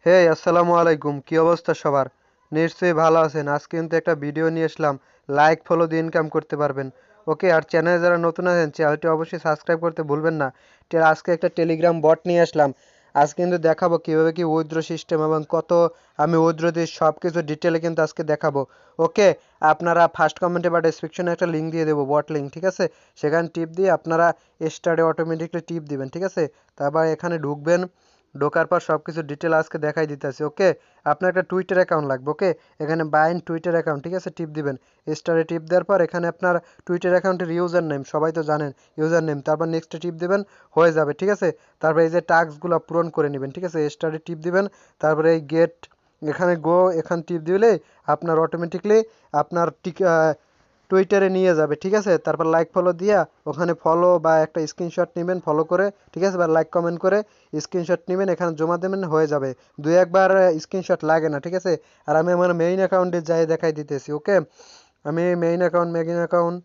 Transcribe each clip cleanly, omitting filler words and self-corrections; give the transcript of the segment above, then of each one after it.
হে আসসালামু আলাইকুম, কি অবস্থা সবার? নিশ্চয়ই ভালো আছেন। আজকে কিন্তু একটা ভিডিও নিয়ে আসলাম, লাইক ফলো দিয়ে ইনকাম করতে পারবেন। ওকে, আর চ্যানেলে যারা নতুন আছেন চ্যানেলটি অবশ্যই সাবস্ক্রাইব করতে ভুলবেন না। আজকে একটা টেলিগ্রাম বট নিয়ে আসলাম। আজকে কিন্তু দেখাবো কিভাবে কি উইথড্র সিস্টেম এবং কত আমি উইথড্র দিই সব কিছু ডিটেলে কিন্তু আজকে দেখাবো। ওকে, আপনারা ফার্স্ট কমেন্টে বা ডেসক্রিপশনে একটা লিঙ্ক দিয়ে দেবো, বট লিঙ্ক, ঠিক আছে? সেখানে টিপ দিয়ে আপনারা স্টার্টে অটোমেটিকলি টিপ দিবেন, ঠিক আছে? তারপর এখানে ঢুকবেন। ঢোকার পর সব কিছু ডিটেল আজকে দেখাই দিতেছি। ওকে, আপনার একটা টুইটার অ্যাকাউন্ট লাগবে। ওকে, এখানে বাইন টুইটার অ্যাকাউন্ট, ঠিক আছে? টিপ দিবেন। স্টারে টিপ দেওয়ার পর এখানে আপনার টুইটার অ্যাকাউন্টের ইউজার নেম, সবাই তো জানেন ইউজার নেম। তারপর নেক্সটে টিপ দিবেন, হয়ে যাবে, ঠিক আছে? তারপর এই যে টাস্কগুলো পূরণ করে নেবেন, ঠিক আছে? স্টারে টিপ দিবেন, তারপরে এই গেট, এখানে গো, এখানে টিপ দিলে আপনার অটোমেটিকলি আপনার টুইটারে নিয়ে যাবে, ঠিক আছে? তারপর লাইক ফলো দিয়া ওখানে ফলো বা একটা স্ক্রিনশট নেবেন ফলো করে, ঠিক আছে? বা লাইক কমেন্ট করে স্ক্রিনশট নেবেন, এখানে জমা দেবেন, হয়ে যাবে। দুই একবার স্ক্রিনশট লাগে না, ঠিক আছে? আর আমি আমার মেইন অ্যাকাউন্টে যাই দেখাই দিতেছি। ওকে, আমি মেইন অ্যাকাউন্ট,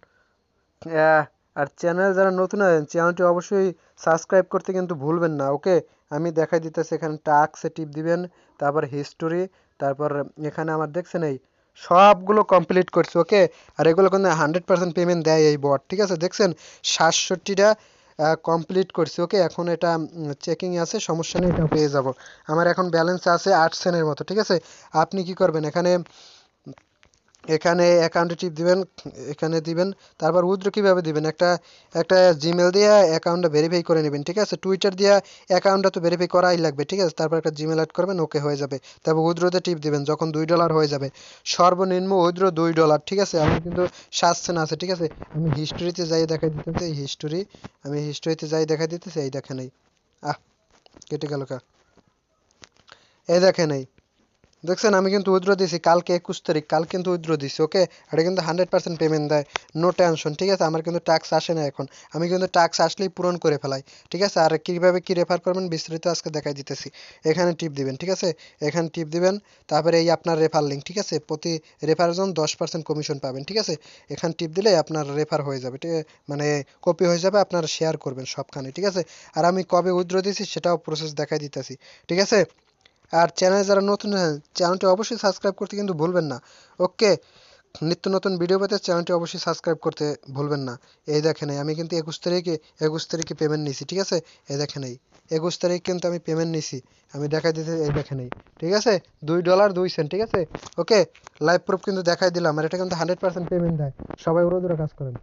আর চ্যানেল যারা নতুন আছেন চ্যানেলটি অবশ্যই সাবস্ক্রাইব করতে কিন্তু ভুলবেন না। ওকে, আমি দেখাই দিতেছি, এখানে টাস্কে টিপ দিবেন, তারপর হিস্টোরি, তারপর এখানে আমার দেখছেন এই সবগুলো কমপ্লিট করছি। ওকে, আর এগুলো কিন্তু 100% পেমেন্ট দেয় এই বট, ঠিক আছে? দেখছেন 67টা কমপ্লিট করছি। ওকে, এখন এটা চেকিং আছে, সমস্যা নেই, এটা পেয়ে যাব। আমার এখন ব্যালেন্স আছে 8 সেন্টের মতো, ঠিক আছে? আপনি কি করবেন, এখানে এখানে অ্যাকাউন্টে টিপ দিবেন, এখানে দিবেন। তারপর উইথড্র কিভাবে দিবেন, একটা একটা জিমেল দিয়ে অ্যাকাউন্টটা ভেরিফাই করে নেবেন, ঠিক আছে? টুইটার দিয়ে অ্যাকাউন্টটা তো ভেরিফাই করাই লাগবে, ঠিক আছে? তারপর একটা জিমেল অ্যাড করবেন, ওকে, হয়ে যাবে। তারপর উইথড্রতে টিপ দিবেন, যখন $2 হয়ে যাবে। সর্বনিম্ন উইথড্র $2, ঠিক আছে? আমার কিন্তু 7 সেন্ট আছে, ঠিক আছে? আমি হিস্টোরিতে যাই দেখাই দিতেছি, এই হিস্টোরি, আমি হিস্টোরিতে যাই দেখাই দিতেছি, এই দেখেন এই, আহ, কেটে গেল কা, এই দেখেন এই, দেখছেন আমি কিন্তু উইথড্র দিছি কালকে 21 তারিখ, কাল কিন্তু উইথড্র দিছি। ওকে, এটা কিন্তু 100% পেমেন্ট দেয়, নো টেনশন, ঠিক আছে? আমার কিন্তু টাস্ক আসে না এখন, আমি কিন্তু টাস্ক আসলেই পূরণ করে ফেলাই, ঠিক আছে? আর কিভাবে কি রেফার করবেন বিস্তারিত আজকে দেখাই দিতেছি। এখানে টিপ দিবেন, ঠিক আছে? এখানে টিপ দিবেন, তারপরে এই আপনার রেফার লিঙ্ক, ঠিক আছে? প্রতি রেফারের জন্য 10% কমিশন পাবেন, ঠিক আছে? এখানে টিপ দিলে আপনার রেফার হয়ে যাবে, ঠিক আছে? মানে কপি হয়ে যাবে, আপনারা শেয়ার করবেন সবখানে, ঠিক আছে? আর আমি কবে উইথড্র দিছি সেটাও প্রসেস দেখাই দিতেছি, ঠিক আছে? আর চ্যানেলে যারা নতুন আছেন চ্যানেলটি অবশ্যই সাবস্ক্রাইব করতে কিন্তু ভুলবেন না। ওকে, নিত্য নতুন ভিডিও পেতে চ্যানেলটি অবশ্যই সাবস্ক্রাইব করতে ভুলবেন না। এই দেখেন এই, আমি কিন্তু 21 তারিখে পেমেন্ট নিছি, ঠিক আছে? এই দেখেন এই 21 তারিখ কিন্তু আমি পেমেন্ট নিছি, আমি দেখাই দিতে, এই দেখেন এই, ঠিক আছে? $2.02, ঠিক আছে? ওকে, লাইভ প্রুফ কিন্তু দেখাই দিলাম, আর এটা কিন্তু 100% পেমেন্ট দেয়। সবাই ওরা কাজ করেন।